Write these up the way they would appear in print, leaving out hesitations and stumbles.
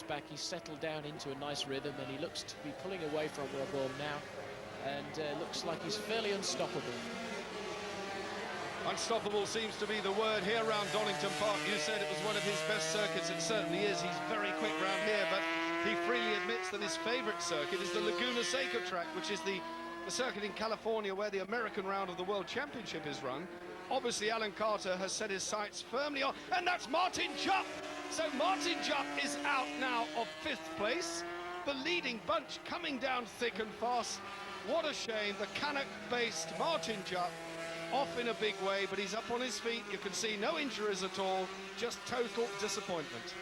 points back. He's settled down into a nice rhythm, and he looks to be pulling away from Orme now, and looks like he's fairly unstoppable. Unstoppable seems to be the word here around Donnington Park. You said it was one of his best circuits. It certainly is. He's very quick round here, but he freely admits that his favourite circuit is the Laguna Seca track, which is the circuit in California where the American round of the World Championship is run. Obviously, Alan Carter has set his sights firmly on, and that's Martin Jupp. So Martin Jupp is out now of 5th place. The leading bunch coming down thick and fast. What a shame. The Canuck-based Martin Jupp off in a big way, but he's up on his feet. You can see no injuries at all, just total disappointment.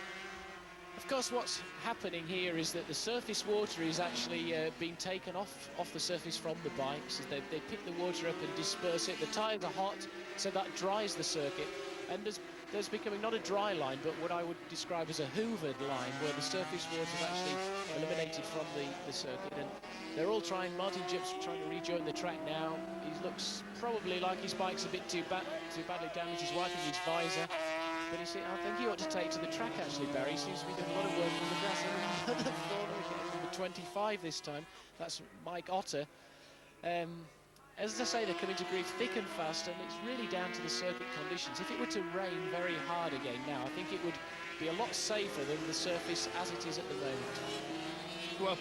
Of course, what's happening here is that the surface water is actually being taken off the surface from the bikes. They pick the water up and disperse it. The tyres are hot, so that dries the circuit. And there's becoming not a dry line, but what I would describe as a hoovered line, where the surface water is actually eliminated from the circuit. And they're all trying. Martin Jupp's trying to rejoin the track now. He looks probably like his bike's a bit too badly damaged. He's wiping his visor. But you see, I think he ought to take to the track, actually, Barry. He seems to be doing a lot of work on the grass. And another corner again, number 25 this time. That's Mike Otter. As I say, they're coming to grief thick and fast, and it's really down to the circuit conditions. If it were to rain very hard again now, I think it would be a lot safer than the surface as it is at the moment. Well,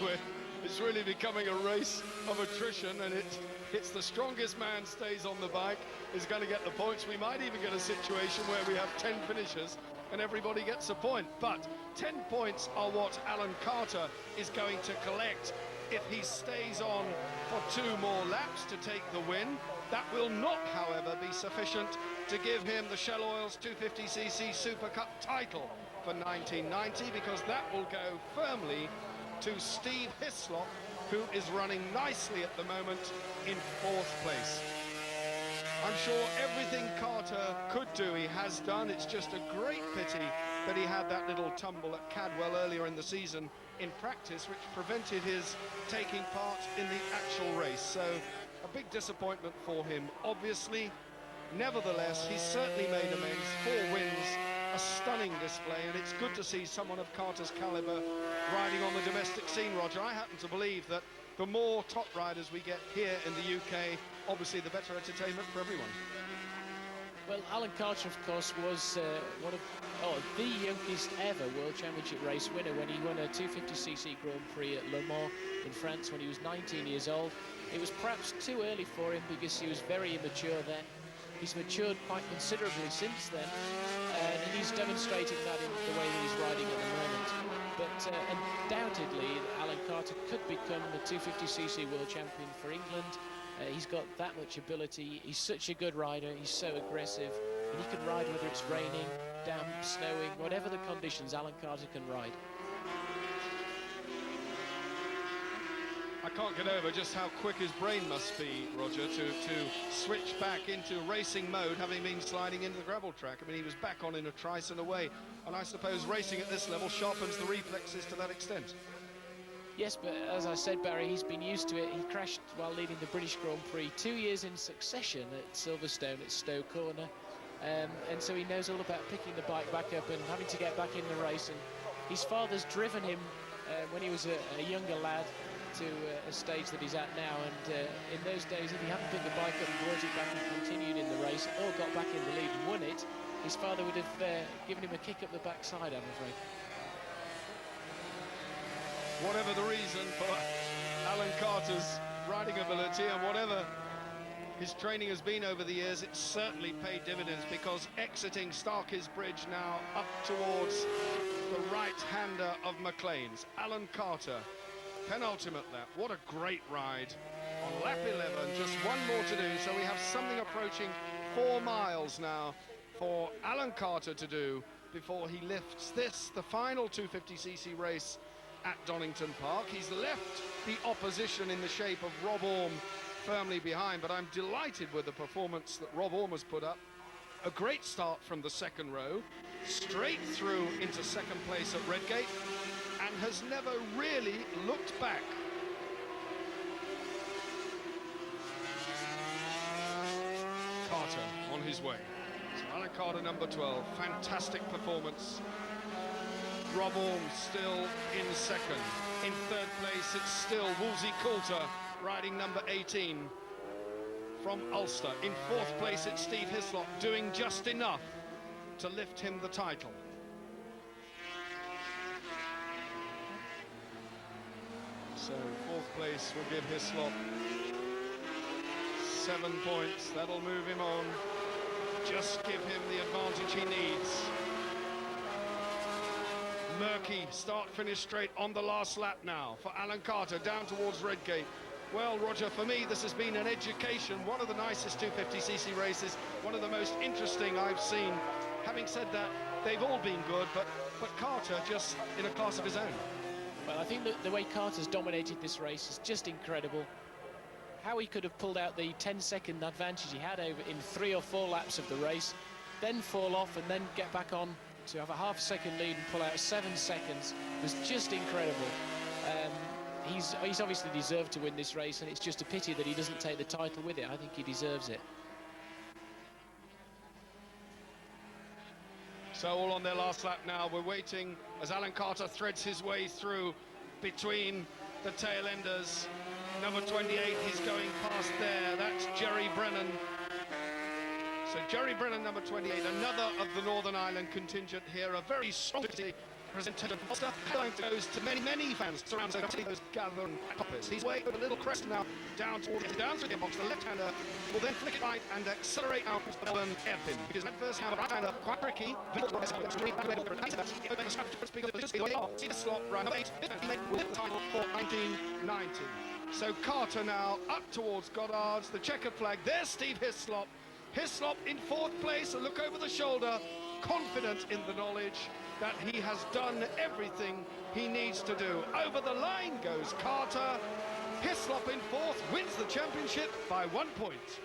it's really becoming a race of attrition, and it's the strongest man stays on the bike is going to get the points. We might even get a situation where we have 10 finishers and everybody gets a point. But 10 points are what Alan Carter is going to collect if he stays on for 2 more laps to take the win. That will not, however, be sufficient to give him the Shell Oils 250cc Super Cup title for 1990, because that will go firmly to Steve Hislop, who is running nicely at the moment in 4th place. I'm sure everything Carter could do, he has done. It's just a great pity that he had that little tumble at Cadwell earlier in the season in practice, which prevented his taking part in the actual race. So a big disappointment for him, obviously. Nevertheless, he's certainly made amends. 4 wins, a stunning display, and it's good to see someone of Carter's caliber riding on the domestic scene, Roger. I happen to believe that the more top riders we get here in the UK, obviously the better entertainment for everyone. Well, Alan Carter, of course, was the youngest ever World Championship race winner when he won a 250cc Grand Prix at Le Mans in France when he was 19 years old. It was perhaps too early for him because he was very immature then. He's matured quite considerably since then, and he's demonstrating that in the way that he's riding at the moment. But undoubtedly, Alan Carter could become the 250cc World Champion for England. He's got that much ability. He's such a good rider. He's so aggressive, and he can ride whether it's raining, damp, snowing, whatever the conditions. Alan Carter can ride. I can't get over just how quick his brain must be, Roger, to switch back into racing mode, having been sliding into the gravel track. I mean, he was back on in a trice and away, and I suppose racing at this level sharpens the reflexes to that extent. Yes, but as I said, Barry, he's been used to it. He crashed while leading the British Grand Prix 2 years in succession at Silverstone at Stowe Corner, and so he knows all about picking the bike back up and having to get back in the race. And his father's driven him when he was a younger lad to a stage that he's at now, and in those days, if he hadn't picked the bike up and brought it back and continued in the race, or got back in the lead and won it, his father would have given him a kick up the backside, I'm afraid. Whatever the reason for Alan Carter's riding ability and whatever his training has been over the years, it's certainly paid dividends, because exiting Starkey's Bridge now up towards the right-hander of McLean's, Alan Carter. Penultimate lap. What a great ride on lap 11. Just one more to do, so we have something approaching 4 miles now for Alan Carter to do before he lifts this, the final 250cc race at Donnington Park. He's left the opposition in the shape of Rob Orme firmly behind, but I'm delighted with the performance that Rob Orme has put up. A great start from the second row, straight through into second place at Redgate, and has never really looked back. Carter on his way. So Alan Carter, number 12, fantastic performance. Rob Orme still in second. In third place, it's still Wolsey Coulter, riding number 18 from Ulster. In fourth place, it's Steve Hislop, doing just enough to lift him the title. So fourth place will give Hislop 7 points. That'll move him on. Just give him the advantage he needs. Murky start-finish straight on the last lap now for Alan Carter down towards Redgate. Well, Roger, for me this has been an education, one of the nicest 250cc races, one of the most interesting I've seen. Having said that, they've all been good, but Carter just in a class of his own. Well, I think that the way Carter's dominated this race is just incredible. How he could have pulled out the 10-second advantage he had over in 3 or 4 laps of the race, then fall off and then get back on to have a half-second lead and pull out 7 seconds was just incredible. He's obviously deserved to win this race, and it's just a pity that he doesn't take the title with it. I think he deserves it. So all on their last lap now. We're waiting as Alan Carter threads his way through between the tail enders. Number 28, he's going past there. That's Jerry Brennan. So Jerry Brennan, number 28, another of the Northern Ireland contingent here, a very strong presentation of Ulster. Goes to many, many fans surround those gathering poppers. He's way over a little crest now, down through the box. The left-hander will then flick it right and accelerate out to the Melbourne hairpin. Because that first hand, right-hander, quite tricky. See the slot, round 8, with the title for 1990. So Carter now up towards Goddard's, the checkered flag. There's Steve Hislop. Hislop in fourth place, a look over the shoulder, confident in the knowledge that he has done everything he needs to do. Over the line goes Carter. Hislop in fourth, wins the championship by 1 point.